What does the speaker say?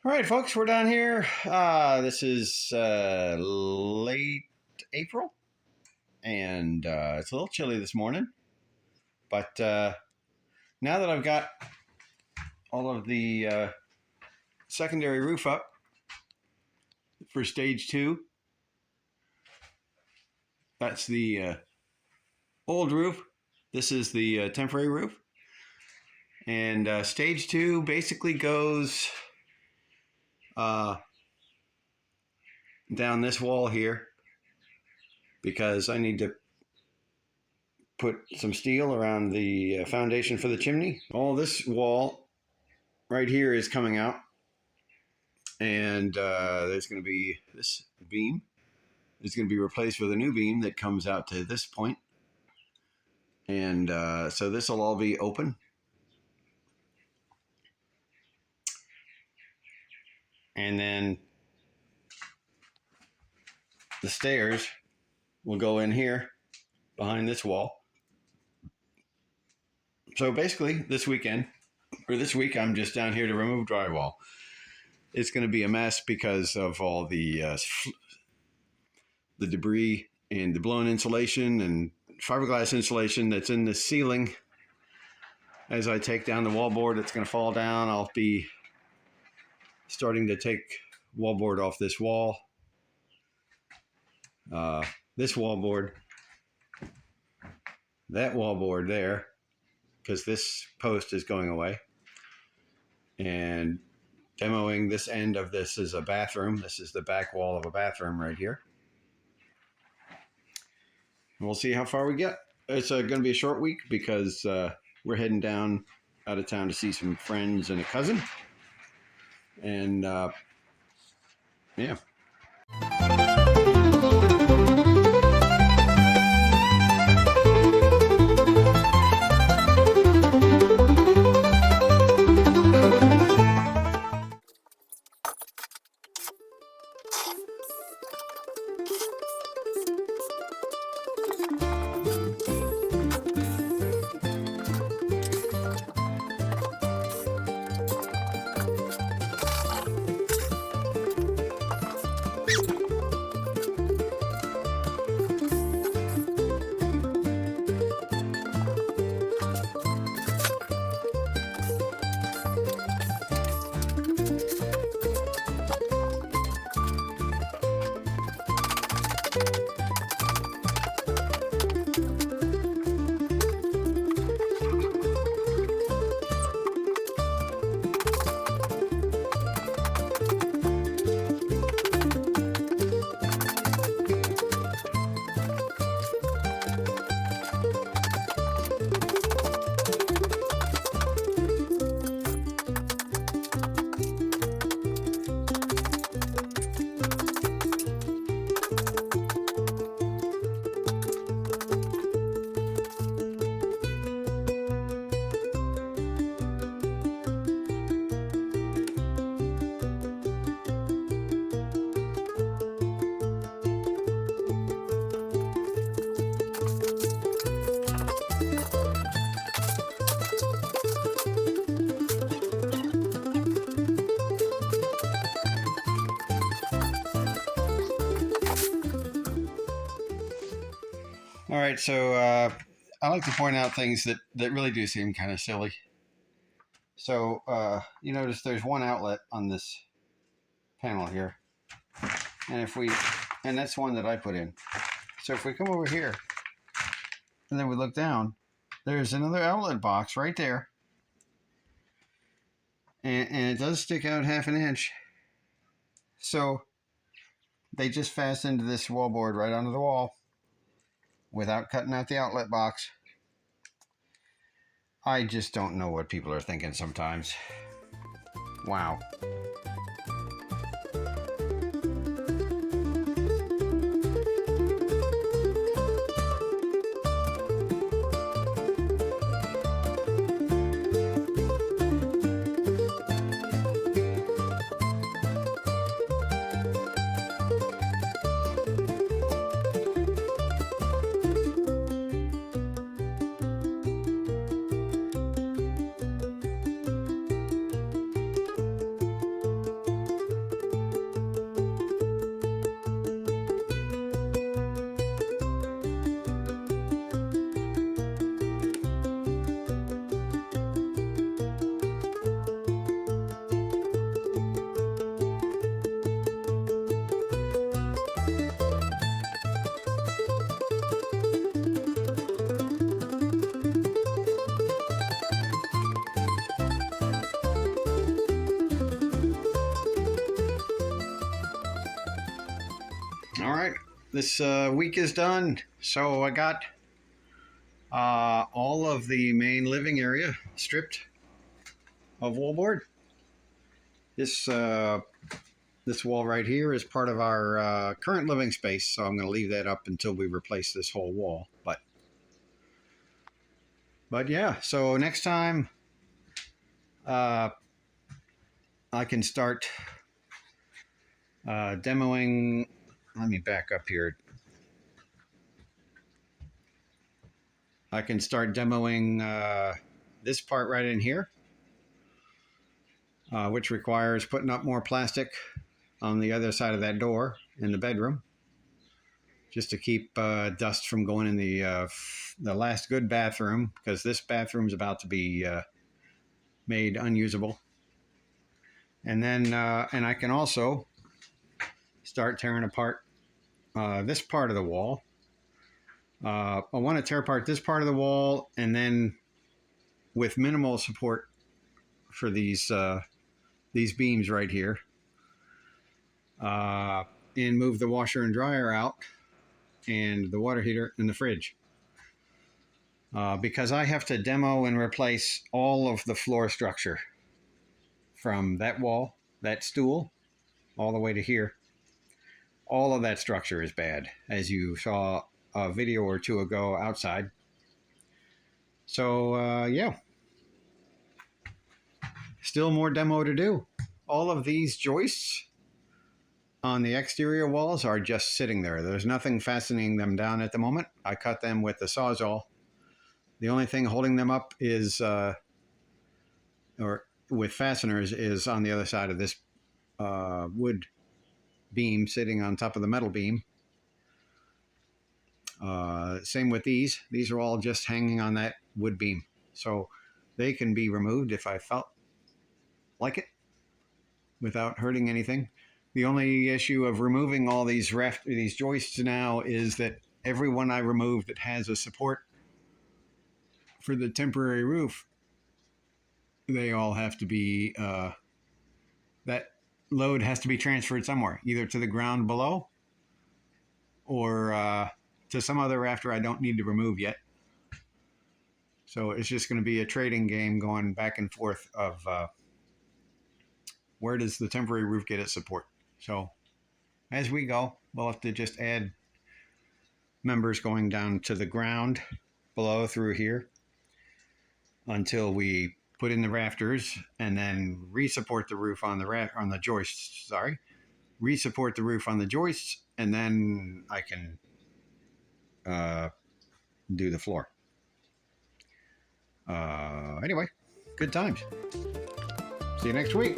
All right, folks, we're down here. This is late April, and it's a little chilly this morning. But now that I've got all of the secondary roof up for stage 2, that's the old roof. This is the temporary roof. And stage 2 basically goes down this wall here because I need to put some steel around the foundation for the chimney. All this wall right here is coming out, and there's going to be this beam. It's going to be replaced with a new beam that comes out to this point. And so this will all be open. And then the stairs will go in here behind this wall. So basically this week I'm just down here to remove drywall. It's going to be a mess because of all the debris and the blown insulation and fiberglass insulation that's in the ceiling. As I take down the wallboard, it's going to fall down. I'll be starting to take wallboard off this wall. This wallboard, that wallboard there, because this post is going away. And demoing this end of this is a bathroom. This is the back wall of a bathroom right here. And we'll see how far we get. It's going to be a short week because we're heading down out of town to see some friends and a cousin. And yeah. All right, so I like to point out things that really do seem kind of silly. So you notice there's one outlet on this panel here, and that's one that I put in. So if we come over here and then we look down, there's another outlet box right there, and it does stick out half an inch. So they just fastened this wallboard right onto the wall without cutting out the outlet box. I just don't know what people are thinking sometimes. Wow. All right, this week is done. So I got all of the main living area stripped of wallboard. This wall right here is part of our current living space, so I'm going to leave that up until we replace this whole wall. But yeah, so next time I can start demoing. Let me back up here. I can start demoing this part right in here, which requires putting up more plastic on the other side of that door in the bedroom, just to keep dust from going in the last good bathroom, because this bathroom's about to be made unusable. And then and I can also start tearing apart this part of the wall. I want to tear apart this part of the wall, and then with minimal support for these beams right here, and move the washer and dryer out and the water heater and the fridge. Because I have to demo and replace all of the floor structure from that wall, that stool, all the way to here. All of that structure is bad, as you saw a video or two ago outside. So yeah, still more demo to do. All of these joists on the exterior walls are just sitting there. There's nothing fastening them down at the moment. I cut them with the Sawzall. The only thing holding them up is, or with fasteners, is on the other side of this wood beam sitting on top of the metal beam. Same with these. These are all just hanging on that wood beam. So they can be removed if I felt like it without hurting anything. The only issue of removing all these joists now is that every one I remove that has a support for the temporary roof, they all have to be, that load has to be transferred somewhere, either to the ground below or to some other rafter I don't need to remove yet. So it's just going to be a trading game going back and forth of where does the temporary roof get its support. So as we go, we'll have to just add members going down to the ground below through here until we put in the rafters, and then re-support the roof on the joists. Sorry, re-support the roof on the joists, and then I can do the floor. Anyway, good times. See you next week.